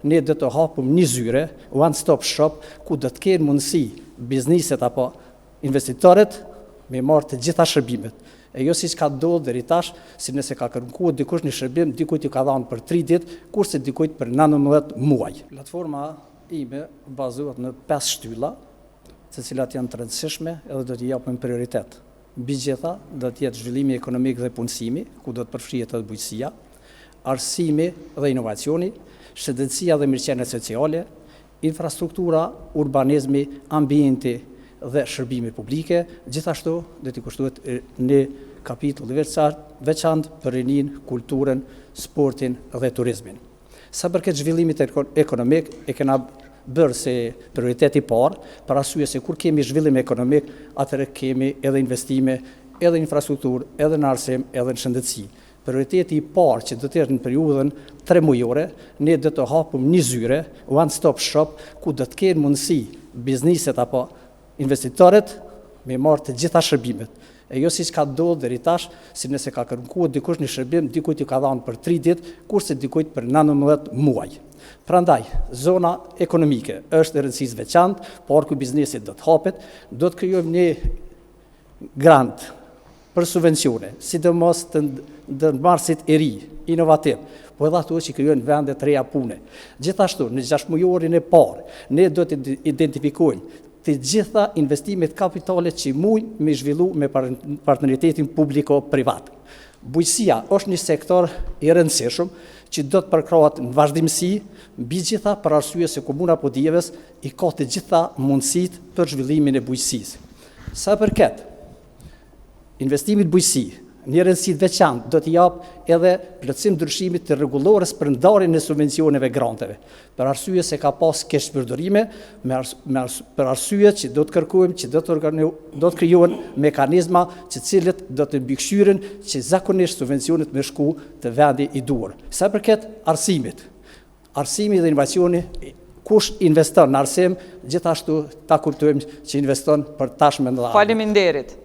ne do të hapim një zyre, one stop shop, ku do të kenë mundësi bizniset apo investitorët me marrë të gjitha shërbimet. E jo siç ka ndodhur deri tash, si nëse ka kërkuar dikush një shërbim, dikujt i ka dhënë për 3 ditë, kurse dikujt për 19 muaj. Platforma ime bazohet në 5 shtylla, të cilat janë të rëndësishme edhe do t'i japim prioritet. Mbi gjitha do të jetë zhvillimi ekonomik dhe punësimi, ku do të përfshihet edhe bujqësia, arsimi dhe inovacioni, shëndetësia dhe mirëqenia sociale, infrastruktura, urbanizmi, ambienti dhe shërbime publike, gjithashtu do t'i kushtohet një kapitull veçantë për rinin, kulturën, sportin dhe turizmin. Sa përket zhvillimit ekonomik, e kena bërë se prioriteti parë, për arsye se kur kemi zhvillim ekonomik, atëherë kemi edhe investime, edhe infrastrukturë, edhe në arsim, edhe në shëndetësi. Prioriteti i parë që do të jetë në periudhën 3 mujore, ne do të hapim një zyre, one stop shop, ku do të kenë mundësi bizniset apo investitorët me marrë të gjitha shërbimet. E jo siç ka ndodhur deri tash, si nëse ka kërkuar dikush një shërbim, dikujt i ka dhënë për 3 ditë, kurse dikujt për 19 muaj. Prandaj, zona ekonomike është e rëndësisë veçantë, por ku biznesi do të hapet, do të krijojmë një grant për subvencione, sidomos të ndërmarrësit e ri, inovativ, po edhe ato që krijojnë vende të reja pune. Gjithashtu, në 6 mujorin e parë, ne do të identifikojmë të gjitha investimet kapitale që mujnë me zhvillu me partneritetin publiko-privat. Bujqësia është një sektor i rëndësishëm që do të përkrahet në vazhdimsi, mbi gjitha për arsye se Komuna Podijevës i ka të gjitha mundësitë për zhvillimin e bujqësisë. Sa përket investimit bujqësi, një rëndësi të veçantë do t'i jap edhe plotësim ndryshimit të rregullores për ndarjen e subvencioneve granteve, për arsye se ka pas keq përdorime, për arsye që do të kërkojmë që do të krijohen mekanizma që cilët do të mbikëqyren që zakonisht subvencionet me shku të vendi i duhur. Sa përket arsimit, arsimi dhe inovacioni, kush investon në arsim, gjithashtu ta kuptojmë që investon për tashmë ndërmarrje. Faleminderit.